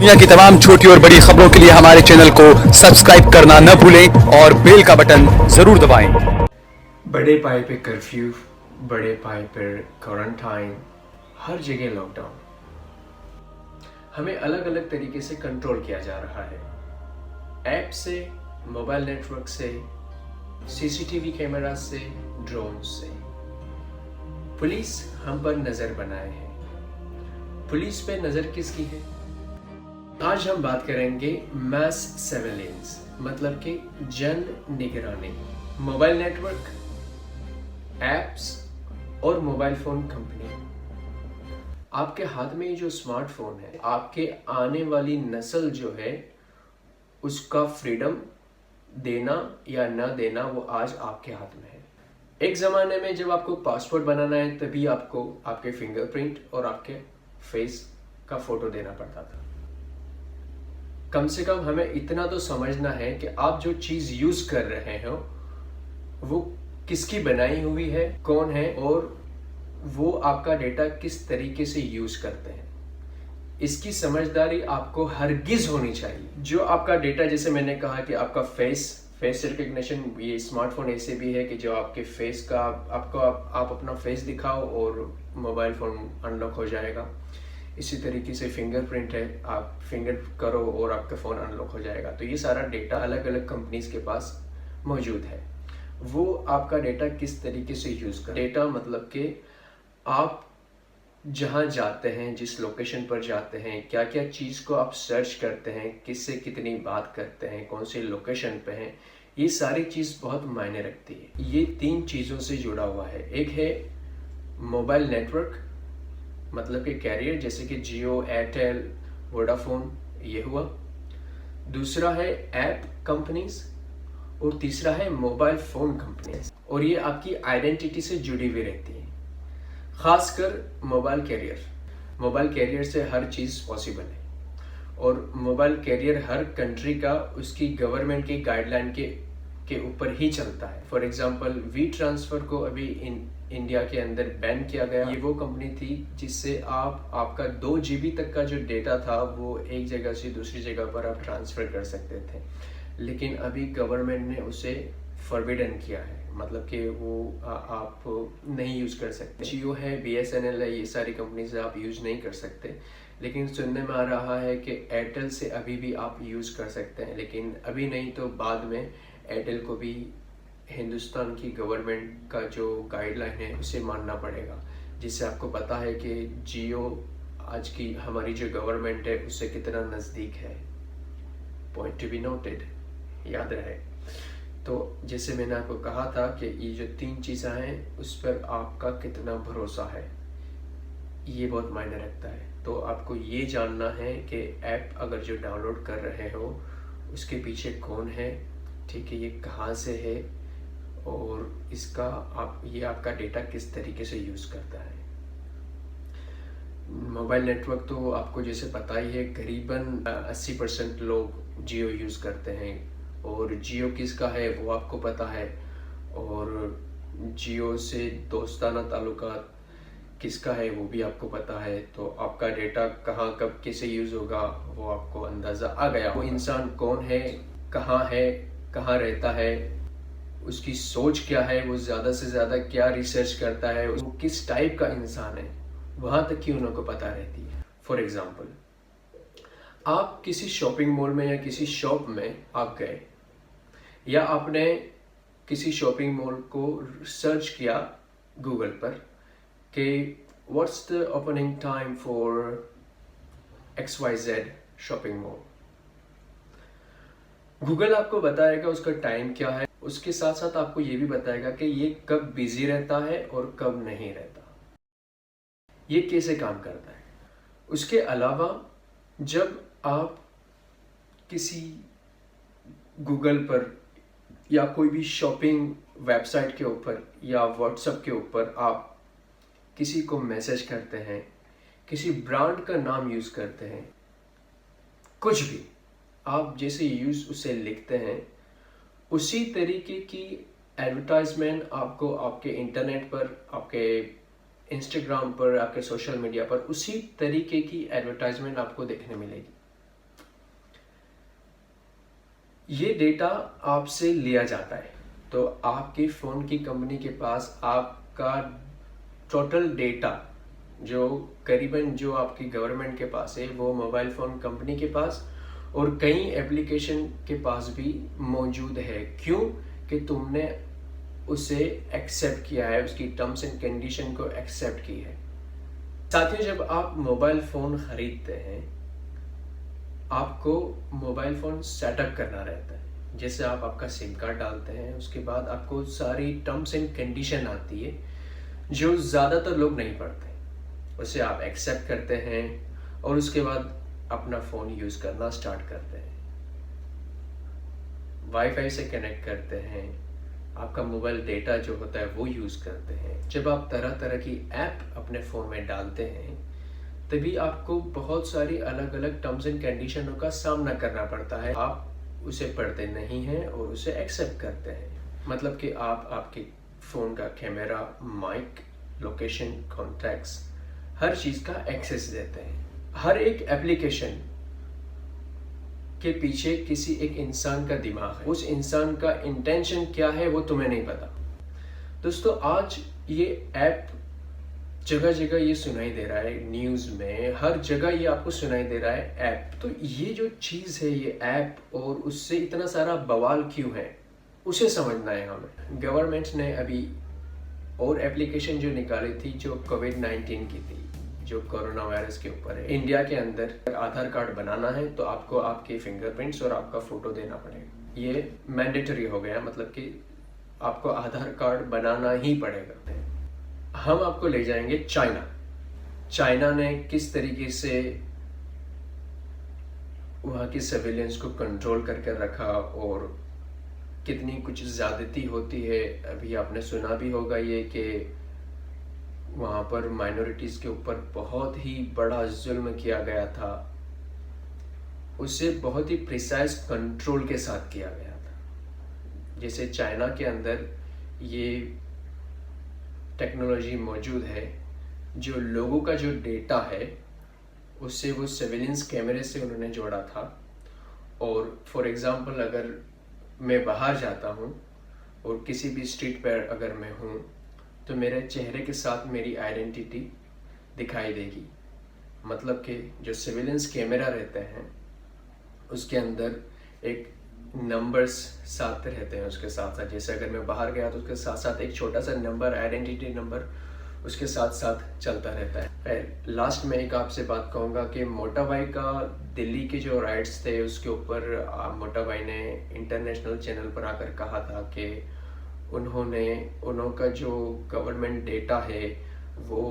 दुनिया की तमाम छोटी और बड़ी खबरों के लिए हमारे चैनल को सब्सक्राइब करना न भूलें और बेल का बटन जरूर दबाएं। बड़े पाए पे कर्फ्यू, बड़े पाए पे क्वारंटाइन, हर जगह लॉकडाउन। हमें अलग अलग तरीके से कंट्रोल किया जा रहा है, ऐप से, मोबाइल नेटवर्क से, सीसीटीवी कैमरा से, ड्रोन से। पुलिस हम पर नजर बनाए है। पुलिस पे नजर किसकी है? आज हम बात करेंगे मैस सर्वेलेंस, मतलब कि जन निगरानी। मोबाइल नेटवर्क, एप्स और मोबाइल फोन कंपनी। आपके हाथ में जो स्मार्टफोन है, आपके आने वाली नस्ल जो है उसका फ्रीडम देना या ना देना वो आज आपके हाथ में है। एक जमाने में जब आपको पासपोर्ट बनाना है तभी आपको आपके फिंगरप्रिंट और आपके फेस का फोटो देना पड़ता था। कम से कम हमें इतना तो समझना है कि आप जो चीज यूज कर रहे हो वो किसकी बनाई हुई है, कौन है और वो आपका डेटा किस तरीके से यूज करते हैं। इसकी समझदारी आपको हरगिज होनी चाहिए। जो आपका डेटा, जैसे मैंने कहा कि आपका फेस रिकग्निशन, ये स्मार्टफोन ऐसे भी है कि जो आपके फेस का आप अपना फेस दिखाओ और मोबाइल फोन अनलॉक हो जाएगा। इसी तरीके से फिंगरप्रिंट है, आप फिंगर करो और आपका फ़ोन अनलॉक हो जाएगा। तो ये सारा डेटा अलग अलग कंपनीज के पास मौजूद है। वो आपका डेटा किस तरीके से यूज़ कर, डेटा मतलब कि आप जहाँ जाते हैं, जिस लोकेशन पर जाते हैं, क्या क्या चीज़ को आप सर्च करते हैं, किससे कितनी बात करते हैं, कौन सी लोकेशन पे हैं, ये सारी चीज़ बहुत मायने रखती है। ये 3 चीज़ों से जुड़ा हुआ है। एक है मोबाइल नेटवर्क, मतलब कि कैरियर, जैसे कि जियो, एयरटेल, वोडाफोन, ये हुआ। दूसरा है ऐप कंपनीज और तीसरा है मोबाइल फोन कंपनीज। और ये आपकी आइडेंटिटी से जुड़ी हुई रहती है, खासकर मोबाइल कैरियर से हर चीज़ पॉसिबल है। और मोबाइल कैरियर हर कंट्री का उसकी गवर्नमेंट की गाइडलाइन के ऊपर ही चलता है। फॉर एग्जांपल वी ट्रांसफ़र को अभी इंडिया के अंदर बैन किया गया। ये वो कंपनी थी जिससे आपका 2 GB तक का जो डेटा था वो एक जगह से दूसरी जगह पर आप ट्रांसफ़र कर सकते थे, लेकिन अभी गवर्नमेंट ने उसे फॉरबिडन किया है, मतलब कि वो आप नहीं यूज़ कर सकते। जियो है, BSNL है, ये सारी कंपनीज आप यूज़ नहीं कर सकते। लेकिन सुनने में आ रहा है कि एयरटेल से अभी भी आप यूज़ कर सकते हैं, लेकिन अभी नहीं तो बाद में एयरटेल को भी हिंदुस्तान की गवर्नमेंट का जो गाइडलाइन है उसे मानना पड़ेगा। जिससे आपको पता है कि जियो आज की हमारी जो गवर्नमेंट है उससे कितना नज़दीक है। पॉइंट टू बी नोटेड, याद रहे। तो जैसे मैंने आपको कहा था कि ये जो 3 चीज़ें हैं उस पर आपका कितना भरोसा है, ये बहुत मायने रखता है। तो आपको ये जानना है कि ऐप अगर जो डाउनलोड कर रहे हो उसके पीछे कौन है, ठीक है, ये कहाँ से है और ये आपका डेटा किस तरीके से यूज़ करता है। मोबाइल नेटवर्क तो आपको जैसे पता ही है, करीबन 80% लोग जियो यूज़ करते हैं। और जियो किसका है वो आपको पता है, और जियो से दोस्ताना ताल्लुकात किसका है वो भी आपको पता है। तो आपका डेटा कहाँ कब कैसे यूज़ होगा वो आपको अंदाज़ा आ गया। वो इंसान कौन है, कहाँ रहता है, उसकी सोच क्या है, वो ज़्यादा से ज़्यादा क्या रिसर्च करता है, वो किस टाइप का इंसान है, वहाँ तक की उनको पता रहती है। फॉर एग्ज़ाम्पल, आप किसी शॉपिंग मॉल में या किसी शॉप में आप गए, या आपने किसी शॉपिंग मॉल को सर्च किया गूगल पर कि what's the opening time for XYZ shopping mall. Google आपको बताएगा उसका टाइम क्या है, उसके साथ साथ आपको ये भी बताएगा कि ये कब बिजी रहता है और कब नहीं रहता, ये कैसे काम करता है। उसके अलावा जब आप किसी गूगल पर या कोई भी शॉपिंग वेबसाइट के ऊपर या व्हाट्सएप के ऊपर आप किसी को मैसेज करते हैं, किसी ब्रांड का नाम यूज़ करते हैं, कुछ भी आप जैसे उसे लिखते हैं, उसी तरीके की एडवर्टाइजमेंट आपको आपके इंटरनेट पर, आपके इंस्टाग्राम पर, आपके सोशल मीडिया पर उसी तरीके की एडवर्टाइजमेंट आपको देखने मिलेगी। ये डेटा आपसे लिया जाता है, तो आपके फ़ोन की कंपनी के पास आपका टोटल डेटा जो करीबन जो आपकी गवर्नमेंट के पास है वो मोबाइल फ़ोन कंपनी के पास और कई एप्लीकेशन के पास भी मौजूद है। क्यों? कि तुमने उसे एक्सेप्ट किया है, उसकी टर्म्स एंड कंडीशन को एक्सेप्ट की है। साथियों, जब आप मोबाइल फ़ोन ख़रीदते हैं आपको मोबाइल फ़ोन सेटअप करना रहता है। जैसे आप आपका सिम कार्ड डालते हैं, उसके बाद आपको सारी टर्म्स एंड कंडीशन आती है जो ज़्यादातर लोग नहीं पढ़ते। उसे आप एक्सेप्ट करते हैं और उसके बाद अपना फ़ोन यूज़ करना स्टार्ट करते हैं, वाईफाई से कनेक्ट करते हैं, आपका मोबाइल डेटा जो होता है वो यूज़ करते हैं। जब आप तरह तरह की ऐप अपने फ़ोन में डालते हैं तभी आपको बहुत सारी अलग अलग टर्म्स एंड कंडीशनों का सामना करना पड़ता है। आप उसे पढ़ते नहीं हैं और उसे एक्सेप्ट करते हैं। मतलब कि आप आपके फ़ोन का कैमरा, माइक, लोकेशन, कॉन्टैक्ट्स, हर चीज़ का एक्सेस देते हैं। हर एक एप्लीकेशन के पीछे किसी एक इंसान का दिमाग है। उस इंसान का इंटेंशन क्या है वो तुम्हें नहीं पता। दोस्तों, आज ये ऐप जगह जगह ये सुनाई दे रहा है, न्यूज़ में हर जगह ये आपको सुनाई दे रहा है ऐप। तो ये जो चीज़ है ये ऐप, और उससे इतना सारा बवाल क्यों है उसे समझना है हमें। गवर्नमेंट ने अभी और एप्लीकेशन जो निकाली थी जो कोविड-19 की थी, जो कोरोना वायरस के ऊपर है। इंडिया के अंदर आधार कार्ड बनाना है तो आपको आपके फिंगरप्रिंट्स और आपका फ़ोटो देना पड़ेगा। ये मैंडेटरी हो गया, मतलब कि आपको आधार कार्ड बनाना ही पड़ेगा। हम आपको ले जाएंगे चाइना ने किस तरीके से वहाँ की सर्विलेंस को कंट्रोल करके रखा और कितनी कुछ ज़्यादती होती है। अभी आपने सुना भी होगा ये कि वहाँ पर माइनॉरिटीज़ के ऊपर बहुत ही बड़ा जुल्म किया गया था। उसे बहुत ही प्रिसाइज कंट्रोल के साथ किया गया था। जैसे चाइना के अंदर ये टेक्नोलॉजी मौजूद है, जो लोगों का जो डेटा है उससे वो सर्विलेंस कैमरे से उन्होंने जोड़ा था। और फॉर एग्ज़ाम्पल, अगर मैं बाहर जाता हूँ और किसी भी स्ट्रीट पर अगर मैं हूँ तो मेरे चेहरे के साथ मेरी आइडेंटिटी दिखाई देगी। मतलब कि जो सर्विलेंस कैमरा रहते हैं उसके अंदर एक नंबर्स साथ रहते हैं उसके साथ साथ। जैसे अगर मैं बाहर गया तो उसके साथ साथ एक छोटा सा नंबर, आइडेंटिटी नंबर उसके साथ साथ चलता रहता है। लास्ट में एक आपसे बात कहूँगा कि मोटा भाई का दिल्ली के जो राइट्स थे उसके ऊपर मोटा भाई ने इंटरनेशनल चैनल पर आकर कहा था कि उनका जो गवर्नमेंट डेटा है वो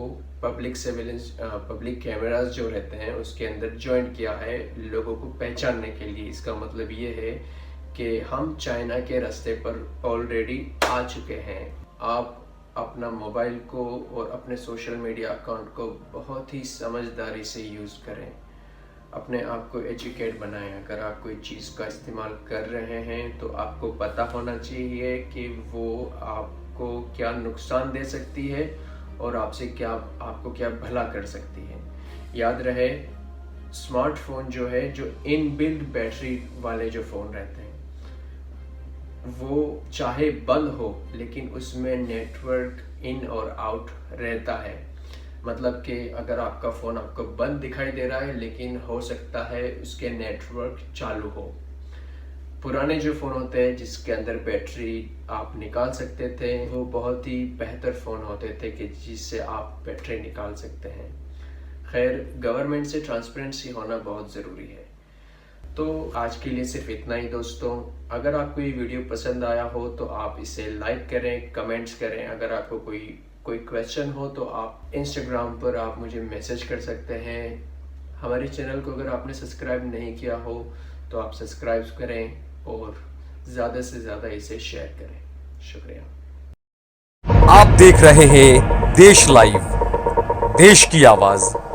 पब्लिक सर्विलेंस, पब्लिक कैमरास जो रहते हैं उसके अंदर जॉइन किया है लोगों को पहचानने के लिए। इसका मतलब ये है कि हम चाइना के रास्ते पर ऑलरेडी आ चुके हैं। आप अपना मोबाइल को और अपने सोशल मीडिया अकाउंट को बहुत ही समझदारी से यूज़ करें, अपने आप को एजुकेट बनाएं। अगर आप कोई चीज़ का इस्तेमाल कर रहे हैं तो आपको पता होना चाहिए कि वो आपको क्या नुकसान दे सकती है और आपको क्या भला कर सकती है। याद रहे, स्मार्टफोन जो है, जो इनबिल्ट बैटरी वाले जो फ़ोन रहते हैं वो चाहे बंद हो लेकिन उसमें नेटवर्क इन और आउट रहता है। मतलब कि अगर आपका फ़ोन आपको बंद दिखाई दे रहा है लेकिन हो सकता है उसके नेटवर्क चालू हो। पुराने जो फ़ोन होते हैं जिसके अंदर बैटरी आप निकाल सकते थे वो बहुत ही बेहतर फ़ोन होते थे कि जिससे आप बैटरी निकाल सकते हैं। खैर, गवर्नमेंट से ट्रांसपेरेंसी होना बहुत ज़रूरी है। तो आज के लिए सिर्फ इतना ही दोस्तों। अगर आपको ये वीडियो पसंद आया हो तो आप इसे लाइक करें, कमेंट्स करें। अगर आपको कोई क्वेश्चन हो तो आप इंस्टाग्राम पर आप मुझे मैसेज कर सकते हैं। हमारे चैनल को अगर आपने सब्सक्राइब नहीं किया हो तो आप सब्सक्राइब करें और ज़्यादा से ज़्यादा इसे शेयर करें। शुक्रिया। आप देख रहे हैं देश लाइव, देश की आवाज़।